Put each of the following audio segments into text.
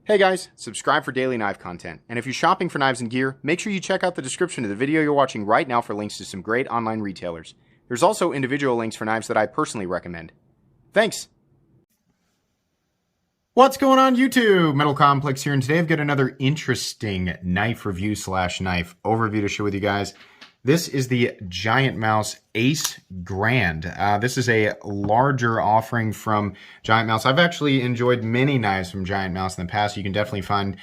Hey guys, subscribe for daily knife content. And if you're shopping for knives and gear, make sure you check out the description of the video you're watching right now for links to some great online retailers. There's also individual links for knives that I personally recommend. Thanks! What's going on YouTube? Metal Complex here, and today I've got another interesting knife review / knife overview to share with you guys. This is the Giant Mouse Ace Grand. This is a larger offering from Giant Mouse. I've actually enjoyed many knives from Giant Mouse in the past. You can definitely find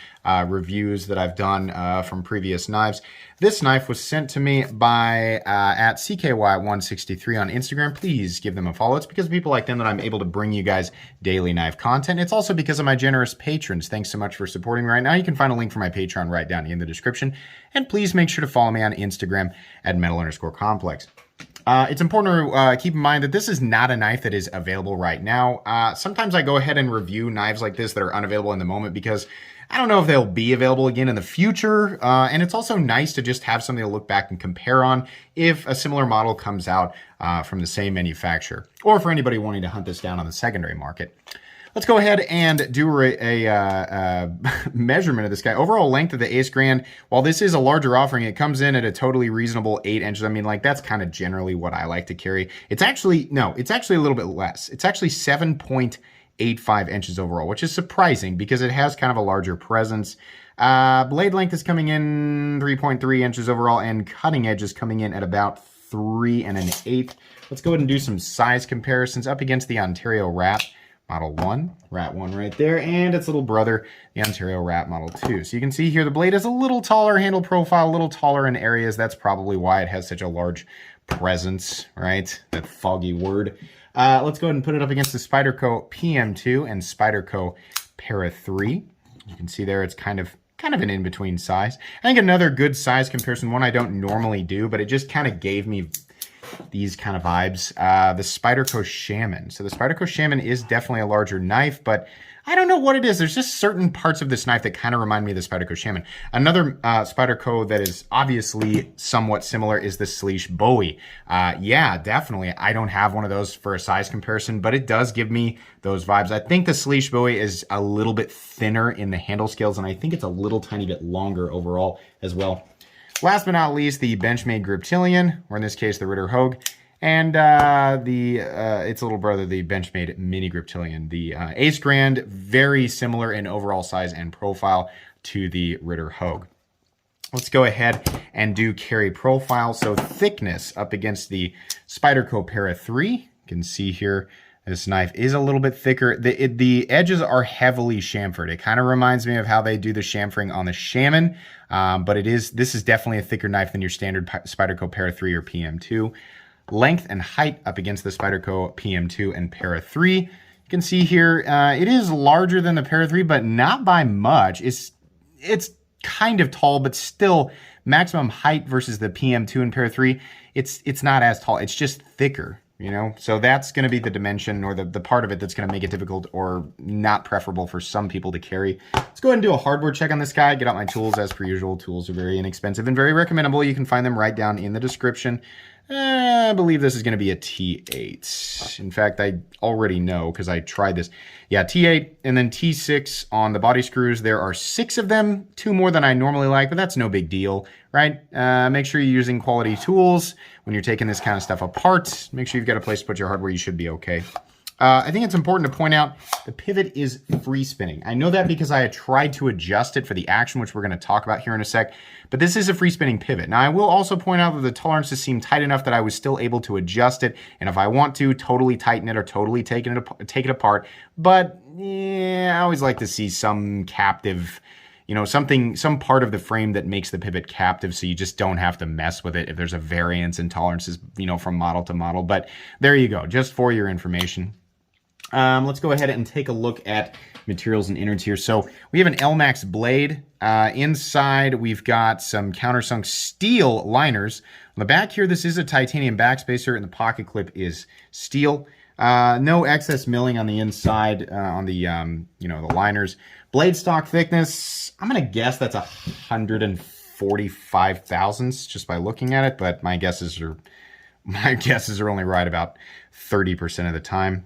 reviews that I've done from previous knives. This knife was sent to me by at CKY163 on Instagram. Please give them a follow. It's because of people like them that I'm able to bring you guys daily knife content. It's also because of my generous patrons. Thanks so much for supporting me right now. You can find a link for my Patreon right down in the description. And please make sure to follow me on Instagram at metal_complex. It's important to keep in mind that this is not a knife that is available right now. Sometimes I go ahead and review knives like this that are unavailable in the moment because I don't know if they'll be available again in the future. And it's also nice to just have something to look back and compare on if a similar model comes out from the same manufacturer, or for anybody wanting to hunt this down on the secondary market. Let's go ahead and do a measurement of this guy. Overall length of the Ace Grand, while this is a larger offering, it comes in at a totally reasonable 8 inches. I mean, like, that's kind of generally what I like to carry. It's actually a little bit less. It's actually 7.85 inches overall, which is surprising because it has kind of a larger presence. Blade length is coming in 3.3 inches overall, and cutting edge is coming in at about 3 1/8. Let's go ahead and do some size comparisons up against the Ontario Rat Model 1, Rat 1 right there, and its little brother, the Ontario Rat Model 2. So you can see here the blade is a little taller, handle profile a little taller in areas. That's probably why it has such a large presence, right? That foggy word. Let's go ahead and put it up against the Spyderco PM2 and Spyderco Para 3. You can see there it's kind of an in-between size. I think another good size comparison, one I don't normally do, but it just kind of gave me these kind of vibes, the Spyderco Shaman. So the Spyderco Shaman is definitely a larger knife, but I don't know what it is. There's just certain parts of this knife that kind of remind me of the Spyderco Shaman. Another Spyderco that is obviously somewhat similar is the Sleesh Bowie. Yeah, definitely. I don't have one of those for a size comparison, but it does give me those vibes. I think the Sleesh Bowie is a little bit thinner in the handle scales, and I think it's a little tiny bit longer overall as well. Last but not least, the Benchmade Griptilian, or in this case, the Ritter Hogue, and its little brother, the Benchmade Mini Griptilian. The Ace Grand, very similar in overall size and profile to the Ritter Hogue. Let's go ahead and do carry profile. So thickness up against the Spyderco Para 3. You can see here, this knife is a little bit thicker. The edges are heavily chamfered. It kind of reminds me of how they do the chamfering on the Shaman, but this is definitely a thicker knife than your standard Spyderco Para 3 or PM2. Length and height up against the Spyderco PM2 and Para 3. You can see here, it is larger than the Para 3, but not by much. It's kind of tall, but still maximum height versus the PM2 and Para 3. It's not as tall. It's just thicker. You know, so that's going to be the dimension or the part of it that's going to make it difficult or not preferable for some people to carry. Let's go ahead and do a hardware check on this guy. Get out my tools as per usual. Tools are very inexpensive and very recommendable. You can find them right down in the description. I believe this is going to be a T8. In fact, I already know because I tried this. Yeah, T8 and then T6 on the body screws. There are 6 of them, 2 more than I normally like, but that's no big deal, right? Make sure you're using quality tools when you're taking this kind of stuff apart. Make sure you've got a place to put your hardware. You should be okay. I think it's important to point out the pivot is free spinning. I know that because I had tried to adjust it for the action, which we're going to talk about here in a sec, but this is a free spinning pivot. Now, I will also point out that the tolerances seem tight enough that I was still able to adjust it, and if I want to, totally tighten it or totally take it apart. But yeah, I always like to see some captive, you know, some part of the frame that makes the pivot captive, so you just don't have to mess with it if there's a variance in tolerances, you know, from model to model. But there you go, just for your information. Let's go ahead and take a look at materials and innards here. So we have an LMAX blade. Inside, we've got some countersunk steel liners. On the back here, this is a titanium backspacer, and the pocket clip is steel. No excess milling on the inside on the the liners. Blade stock thickness, I'm gonna guess that's 145 thousandths just by looking at it, but my guesses are only right about 30% of the time.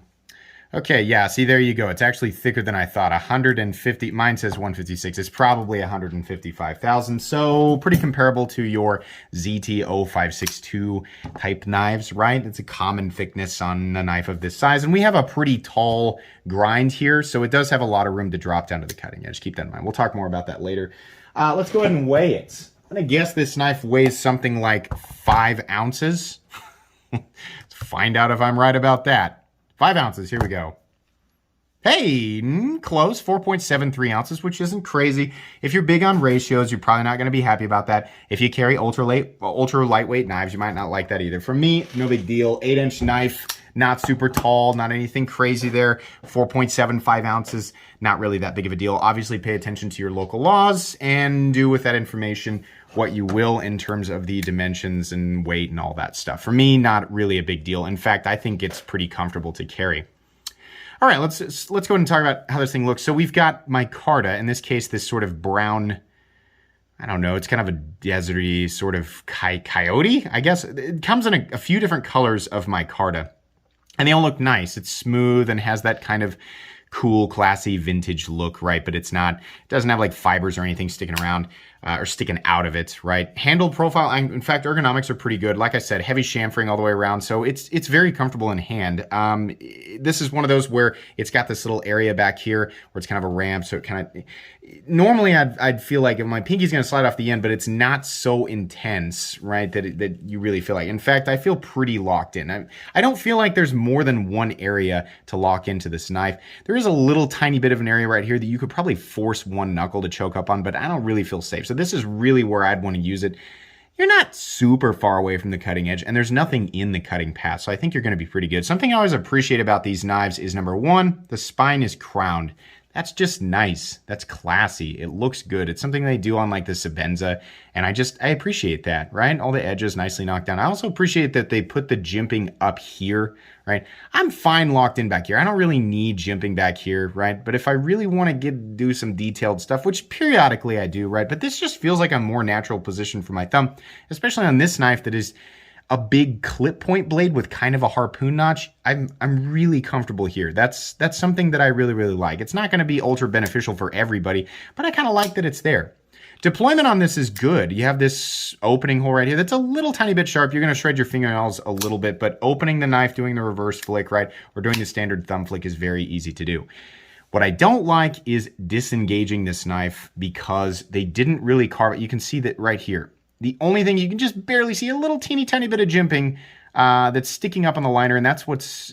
Okay, yeah, see, there you go. It's actually thicker than I thought. 150, mine says 156. It's probably 155,000. So pretty comparable to your ZT0562 type knives, right? It's a common thickness on a knife of this size. And we have a pretty tall grind here, so it does have a lot of room to drop down to the cutting edge. Keep that in mind. We'll talk more about that later. Let's go ahead and weigh it. I'm going to guess this knife weighs something like 5 ounces. Let's find out if I'm right about that. 5 ounces, here we go. Hey, close, 4.73 ounces, which isn't crazy. If you're big on ratios, you're probably not going to be happy about that. If you carry ultra lightweight knives, you might not like that either. For me, no big deal. 8-inch knife, not super tall, not anything crazy there. 4.75 ounces, not really that big of a deal. Obviously, pay attention to your local laws and do with that information what you will in terms of the dimensions and weight and all that stuff. For me, not really a big deal. In fact, I think it's pretty comfortable to carry. All right, let's go ahead and talk about how this thing looks. So we've got micarta, in this case, this sort of brown, I don't know, it's kind of a deserty sort of coyote, I guess. It comes in a few different colors of micarta, and they all look nice. It's smooth and has that kind of cool, classy, vintage look, right? But it doesn't have like fibers or anything sticking around or sticking out of it, right? Handle profile, in fact, ergonomics are pretty good. Like I said, heavy chamfering all the way around, so it's very comfortable in hand. This is one of those where it's got this little area back here where it's kind of a ramp, so it kind of, normally I'd feel like if my pinky's gonna slide off the end, but it's not so intense, right, that you really feel like. In fact, I feel pretty locked in. I don't feel like there's more than one area to lock into this knife. There is a little tiny bit of an area right here that you could probably force one knuckle to choke up on, but I don't really feel safe. So this is really where I'd want to use it. You're not super far away from the cutting edge, and there's nothing in the cutting path, so I think you're going to be pretty good. Something I always appreciate about these knives is, number one, the spine is crowned. That's just nice. That's classy. It looks good. It's something they do on like the Sebenza, and I appreciate that, right? All the edges nicely knocked down. I also appreciate that they put the jimping up here, right? I'm fine locked in back here. I don't really need jimping back here, right? But if I really want to do some detailed stuff, which periodically I do, right? But this just feels like a more natural position for my thumb, especially on this knife that is a big clip point blade with kind of a harpoon notch. I'm really comfortable here. That's something that I really, really like. It's not going to be ultra beneficial for everybody, but I kind of like that it's there. Deployment on this is good. You have this opening hole right here that's a little tiny bit sharp. You're going to shred your fingernails a little bit, but opening the knife, doing the reverse flick, right, or doing the standard thumb flick is very easy to do. What I don't like is disengaging this knife because they didn't really carve it. You can see that right here. The only thing you can just barely see, a little teeny tiny bit of jimping that's sticking up on the liner, and that's what's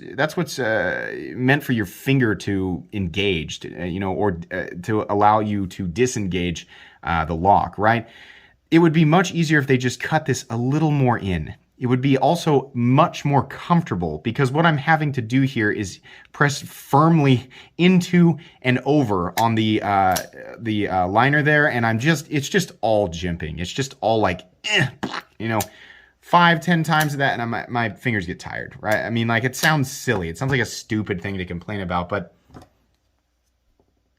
meant for your finger to engage, or to allow you to disengage the lock, right? It would be much easier if they just cut this a little more in. It would be also much more comfortable because what I'm having to do here is press firmly into and over on the liner there, and it's just all jimping. It's just all like, 5-10 times of that, and my fingers get tired, right? I mean, like, it sounds silly. It sounds like a stupid thing to complain about, but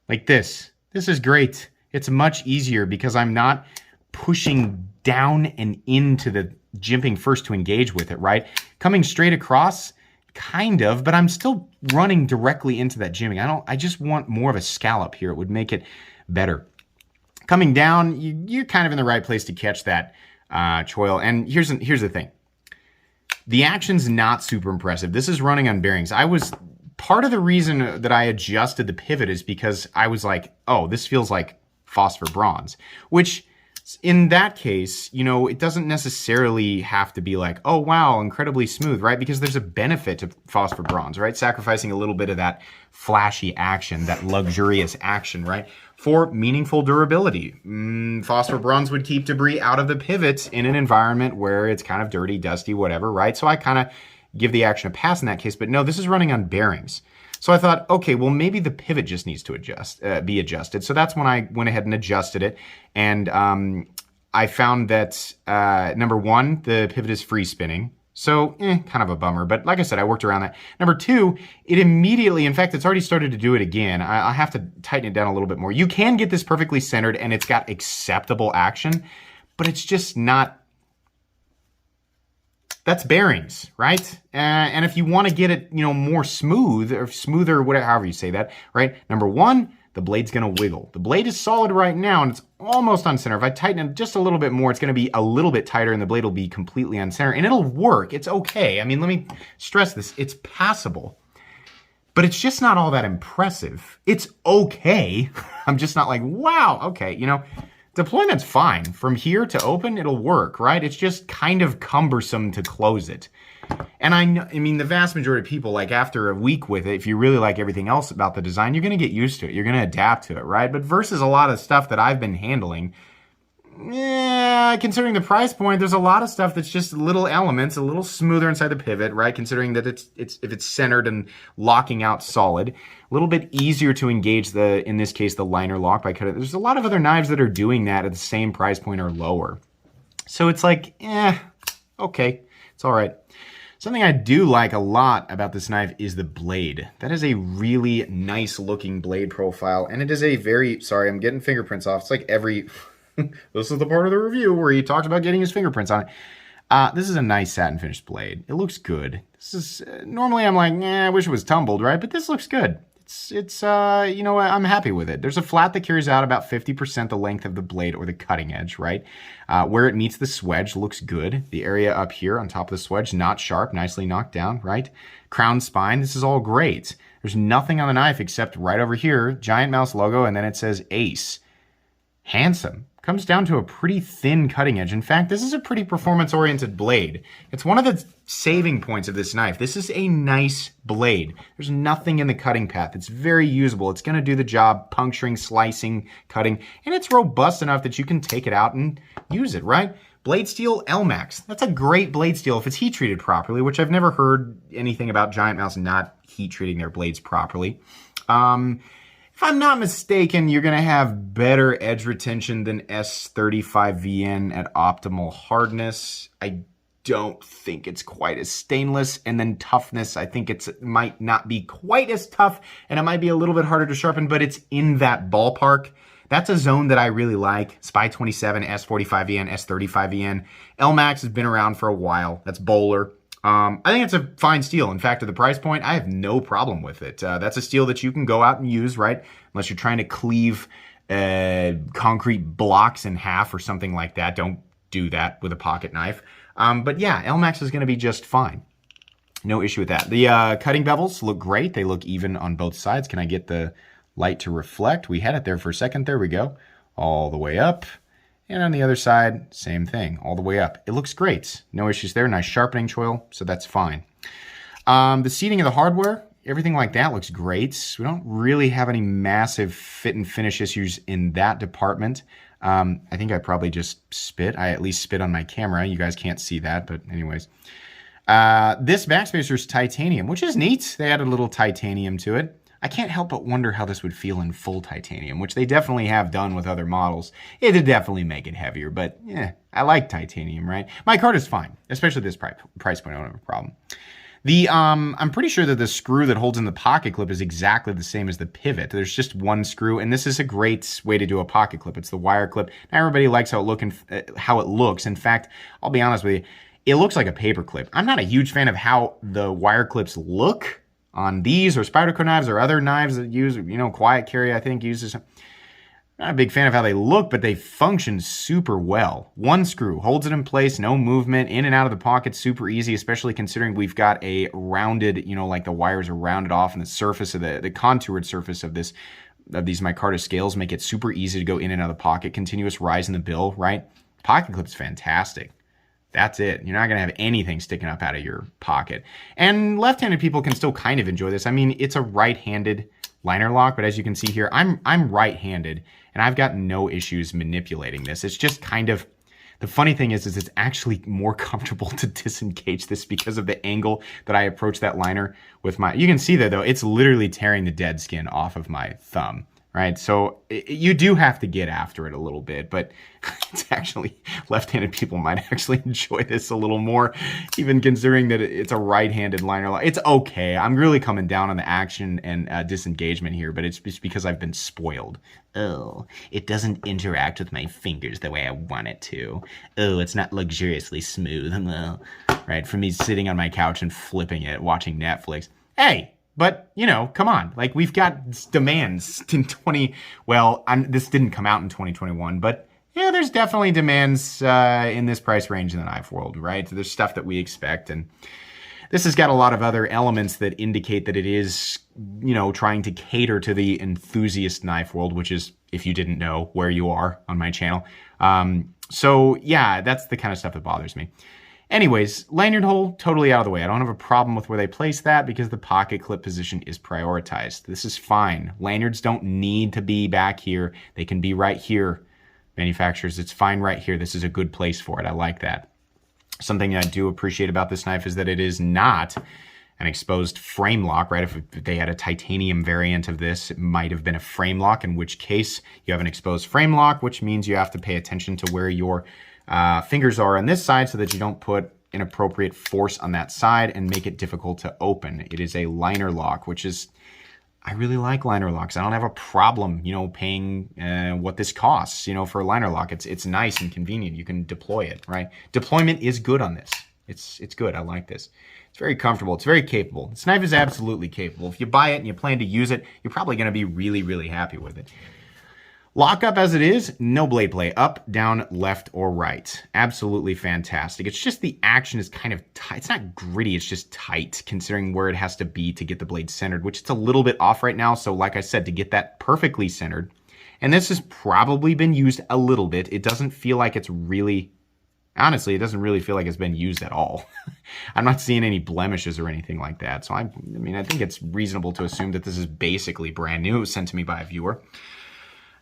like this is great. It's much easier because I'm not pushing down and into the jimping first to engage with it, right? Coming straight across, kind of, but I'm still running directly into that jimping. I just want more of a scallop here. It would make it better. Coming down, you're kind of in the right place to catch that choil. And here's the thing. The action's not super impressive. This is running on bearings. Part of the reason that I adjusted the pivot is because I was like, oh, this feels like phosphor bronze, which in that case, it doesn't necessarily have to be like, oh, wow, incredibly smooth, right? Because there's a benefit to phosphor bronze, right? Sacrificing a little bit of that flashy action, that luxurious action, right? For meaningful durability. Phosphor bronze would keep debris out of the pivot in an environment where it's kind of dirty, dusty, whatever, right? So I kind of give the action a pass in that case, but no, this is running on bearings. So I thought, okay, well, maybe the pivot just needs to be adjusted. So that's when I went ahead and adjusted it. And I found that, number one, the pivot is free spinning. So, kind of a bummer. But like I said, I worked around that. Number two, it immediately, in fact, it's already started to do it again. I'll have to tighten it down a little bit more. You can get this perfectly centered and it's got acceptable action, but it's just not That's bearings, right? And if you want to get it, more smooth or smoother, whatever, however you say that, right? Number one, the blade's going to wiggle. The blade is solid right now, and it's almost on center. If I tighten it just a little bit more, it's going to be a little bit tighter, and the blade will be completely on center, and it'll work. It's okay. I mean, let me stress this. It's passable, but it's just not all that impressive. It's okay. I'm just not like, wow, okay, Deployment's fine. From here to open, it'll work, right? It's just kind of cumbersome to close it. And I mean, the vast majority of people, like after a week with it, if you really like everything else about the design, you're going to get used to it. You're going to adapt to it, right? But versus a lot of stuff that I've been handling, considering the price point, there's a lot of stuff that's just little elements, a little smoother inside the pivot, right? Considering that it's if it's centered and locking out solid, a little bit easier to engage in this case, the liner lock by cutting. There's a lot of other knives that are doing that at the same price point or lower. So it's like, okay, it's all right. Something I do like a lot about this knife is the blade. That is a really nice looking blade profile, and it is a very, sorry, I'm getting fingerprints off. It's like every, this is the part of the review where he talks about getting his fingerprints on it. This is a nice satin finished blade. It looks good. This is, normally I'm like, I wish it was tumbled, right? But this looks good. It's I'm happy with it. There's a flat that carries out about 50% the length of the blade or the cutting edge, right? Where it meets the swedge looks good. The area up here on top of the swedge, not sharp, nicely knocked down, right? Crown spine, this is all great. There's nothing on the knife except right over here, Giant Mouse logo, and then it says Ace. Handsome. Comes down to a pretty thin cutting edge. In fact, this is a pretty performance-oriented blade. It's one of the saving points of this knife. This is a nice blade. There's nothing in the cutting path. It's very usable. It's going to do the job, puncturing, slicing, cutting, and it's robust enough that you can take it out and use it, right? Blade steel LMAX. That's a great blade steel if it's heat treated properly, which I've never heard anything about Giant Mouse not heat treating their blades properly. If I'm not mistaken, you're going to have better edge retention than S35VN at optimal hardness. I don't think it's quite as stainless. And then toughness, I think it might not be quite as tough, and it might be a little bit harder to sharpen, but it's in that ballpark. That's a zone that I really like. Spy 27, S45VN, S35VN. LMAX has been around for a while. That's Bowler. I think it's a fine steel. In fact, at the price point, I have no problem with it. That's a steel that you can go out and use, right? Unless you're trying to cleave concrete blocks in half or something like that. Don't do that with a pocket knife. But yeah, LMAX is going to be just fine. No issue with that. The cutting bevels look great. They look even on both sides. Can I get the light to reflect? We had it there for a second. There we go. All the way up. And on the other side, same thing, all the way up. It looks great. No issues there. Nice sharpening choil, so that's fine. The seating of the hardware, everything like that looks great. We don't really have any massive fit and finish issues in that department. I think I probably just spit. I at least spit on my camera. You guys can't see that, but anyways. This backspacer is titanium, which is neat. They added a little titanium to it. I can't help but wonder how this would feel in full titanium, which they definitely have done with other models. It'd definitely make it heavier, but yeah, I like titanium, right? My card is fine, especially this price point. I don't have a problem. I'm pretty sure that the screw that holds in the pocket clip is exactly the same as the pivot. There's just one screw, and this is a great way to do a pocket clip. It's the wire clip. Not everybody likes how it looks. In fact, I'll be honest with you, it looks like a paper clip. I'm not a huge fan of how the wire clips look on these or Spyderco knives or other knives that use, Quiet Carry, I think, uses. Not a big fan of how they look, but they function super well. One screw holds it in place, no movement, in and out of the pocket, super easy, especially considering we've got a rounded, like the wires are rounded off, and the surface of the contoured surface of these micarta scales make it super easy to go in and out of the pocket. Continuous rise in the bill, right? Pocket clip's fantastic. That's it. You're not going to have anything sticking up out of your pocket. And left-handed people can still kind of enjoy this. I mean, it's a right-handed liner lock, but as you can see here, I'm right-handed, and I've got no issues manipulating this. It's just kind of, the funny thing is it's actually more comfortable to disengage this because of the angle that I approach that liner with my, you can see there though, it's literally tearing the dead skin off of my thumb, right? So you do have to get after it a little bit, but it's actually, left-handed people might actually enjoy this a little more, even considering that it's a right-handed liner lock. It's okay. I'm really coming down on the action and disengagement here, but it's just because I've been spoiled. Oh, it doesn't interact with my fingers the way I want it to. Oh, it's not luxuriously smooth. Right, for me sitting on my couch and flipping it, watching Netflix. Hey! But, you know, come on. Like, we've got demands in this didn't come out in 2021, but, yeah, there's definitely demands in this price range in the knife world, right? There's stuff that we expect, and this has got a lot of other elements that indicate that it is, you know, trying to cater to the enthusiast knife world, which is, if you didn't know, where you are on my channel. So, yeah, that's the kind of stuff that bothers me. Anyways, lanyard hole, totally out of the way. I don't have a problem with where they place that because the pocket clip position is prioritized. This is fine. Lanyards don't need to be back here. They can be right here. Manufacturers, it's fine right here. This is a good place for it. I like that. Something I do appreciate about this knife is that it is not an exposed frame lock, right? If they had a titanium variant of this, it might have been a frame lock, in which case you have an exposed frame lock, which means you have to pay attention to where your fingers are on this side so that you don't put inappropriate force on that side and make it difficult to open. It is a liner lock, which is, I really like liner locks. I don't have a problem, you know, paying what this costs, you know, for a liner lock. It's nice and convenient. You can deploy it, right? Deployment is good on this. It's good. I like this. It's very comfortable. It's very capable. This knife is absolutely capable. If you buy it and you plan to use it, you're probably going to be really, really happy with it. Lockup as it is, no blade play, up, down, left, or right. Absolutely fantastic. It's just the action is kind of tight. It's not gritty, it's just tight, considering where it has to be to get the blade centered, which it's a little bit off right now. So like I said, to get that perfectly centered, and this has probably been used a little bit, it doesn't feel like it's really, honestly, it doesn't really feel like it's been used at all. I'm not seeing any blemishes or anything like that. So I mean, I think it's reasonable to assume that this is basically brand new. It was sent to me by a viewer.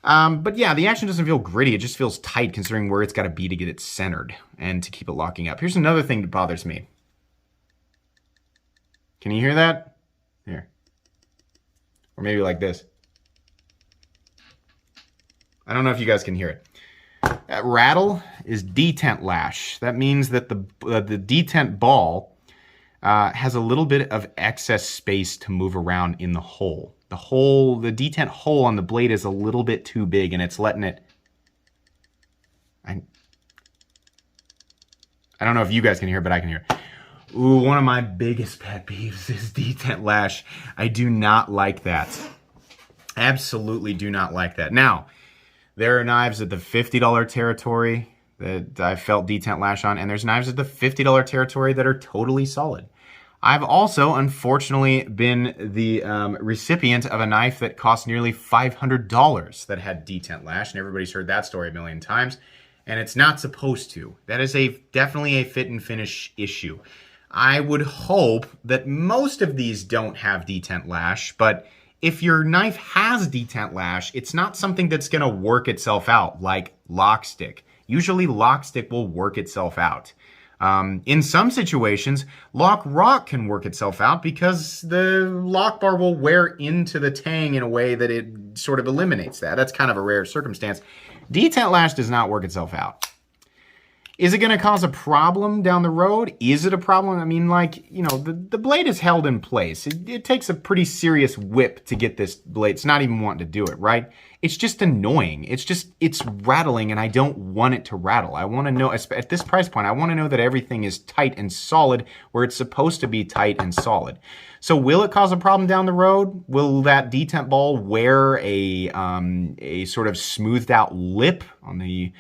But yeah, the action doesn't feel gritty. It just feels tight considering where it's got to be to get it centered and to keep it locking up. Here's another thing that bothers me. Can you hear that? Here. Or maybe like this. I don't know if you guys can hear it. That rattle is detent lash. That means that the detent ball has a little bit of excess space to move around in the hole. The detent hole on the blade is a little bit too big, and it's letting it... I don't know if you guys can hear, but I can hear. Ooh, one of my biggest pet peeves is detent lash. I do not like that. Absolutely do not like that. Now, there are knives at the $50 territory that I felt detent lash on, and there's knives at the $50 territory that are totally solid. I've also, unfortunately, been the recipient of a knife that cost nearly $500 that had detent lash, and everybody's heard that story a million times, and it's not supposed to. That is definitely a fit and finish issue. I would hope that most of these don't have detent lash, but if your knife has detent lash, it's not something that's going to work itself out like lock stick. Usually lock stick will work itself out. In some situations, lock rock can work itself out because the lock bar will wear into the tang in a way that it sort of eliminates that. That's kind of a rare circumstance. Detent lash does not work itself out. Is it going to cause a problem down the road? Is it a problem? I mean, like, you know, the blade is held in place. It takes a pretty serious whip to get this blade. It's not even wanting to do it, right? It's just annoying. It's rattling, and I don't want it to rattle. I want to know, at this price point, I want to know that everything is tight and solid where it's supposed to be tight and solid. So will it cause a problem down the road? Will that detent ball wear a sort of smoothed out lip on the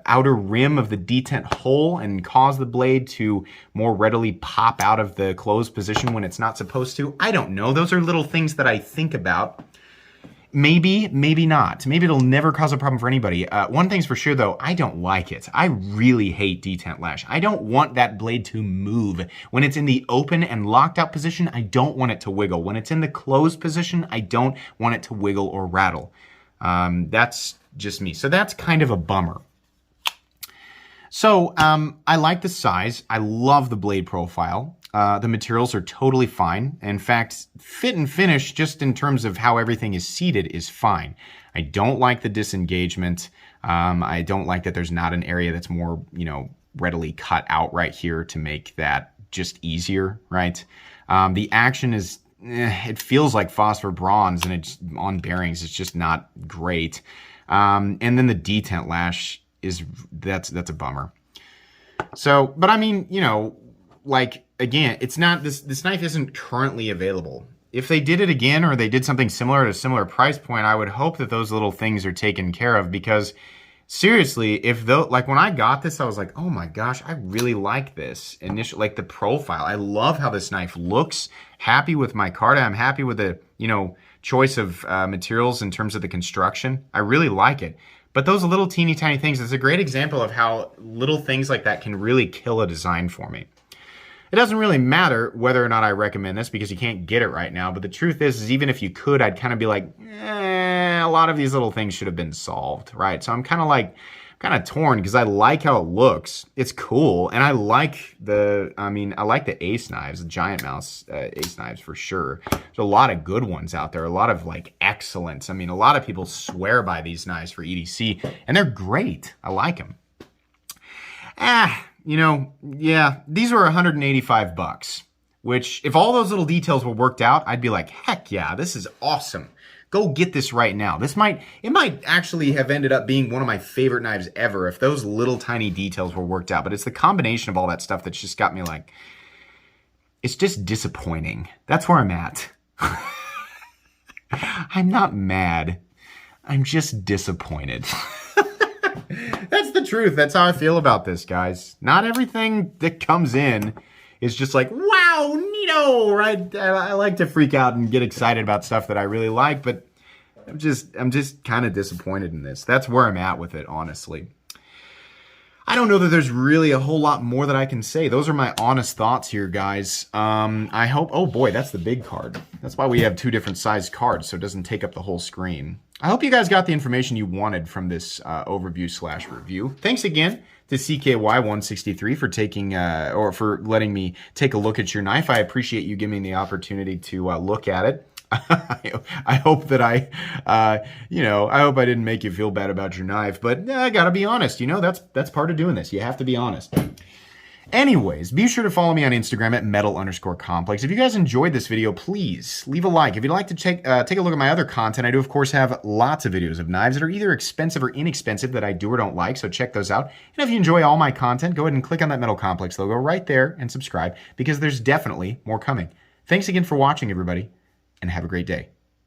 outer rim of the detent hole and cause the blade to more readily pop out of the closed position when it's not supposed to? I don't know. Those are little things that I think about. Maybe, maybe not. Maybe it'll never cause a problem for anybody. One thing's for sure, though, I don't like it. I really hate detent lash. I don't want that blade to move. When it's in the open and locked out position, I don't want it to wiggle. When it's in the closed position, I don't want it to wiggle or rattle. That's just me. So that's kind of a bummer. So I like the size. I love the blade profile. The materials are totally fine. In fact, fit and finish, just in terms of how everything is seated, is fine. I don't like the disengagement. I don't like that there's not an area that's more, readily cut out right here to make that just easier, right? The action is, it feels like phosphor bronze, and it's on bearings, it's just not great. And then the detent lash that's a bummer. So, but I mean, like, again, it's not, this knife isn't currently available. If they did it again, or they did something similar at a similar price point, I would hope that those little things are taken care of, because seriously, like when I got this, I was like, oh my gosh, I really like this initial, like the profile. I love how this knife looks. Happy with my card. I'm happy with the, choice of materials in terms of the construction. I really like it. But those little teeny tiny things, it's a great example of how little things like that can really kill a design for me. It doesn't really matter whether or not I recommend this, because you can't get it right now. But the truth is even if you could, I'd kind of be like, a lot of these little things should have been solved, right? So I'm kind of torn, because I like how it looks. It's cool. And I like the ace knives, the giant mouse ace knives for sure. There's a lot of good ones out there, a lot of like excellence. I mean, a lot of people swear by these knives for EDC, and they're great. I like them. Yeah, these were 185 bucks, which if all those little details were worked out, I'd be like, heck yeah, this is awesome. Go get this right now. It might actually have ended up being one of my favorite knives ever if those little tiny details were worked out. But it's the combination of all that stuff that's just got me like, it's just disappointing. That's where I'm at. I'm not mad. I'm just disappointed. That's the truth. That's how I feel about this, guys. Not everything that comes in is just like, wow, neato, right? I like to freak out and get excited about stuff that I really like, but I'm just kind of disappointed in this. That's where I'm at with it, honestly. I don't know that there's really a whole lot more that I can say. Those are my honest thoughts here, guys. I hope, oh boy, that's the big card. That's why we have two different sized cards, so it doesn't take up the whole screen. I hope you guys got the information you wanted from this overview/review. Thanks again to CKY163 for taking, or for letting me take a look at your knife. I appreciate you giving me the opportunity to look at it. I hope that I hope I didn't make you feel bad about your knife, but I gotta be honest, that's part of doing this. You have to be honest. Anyways, be sure to follow me on Instagram at metal_complex. If you guys enjoyed this video, please leave a like. If you'd like to take a look at my other content, I do, of course, have lots of videos of knives that are either expensive or inexpensive that I do or don't like, so check those out. And if you enjoy all my content, go ahead and click on that Metal Complex logo right there and subscribe, because there's definitely more coming. Thanks again for watching, everybody, and have a great day.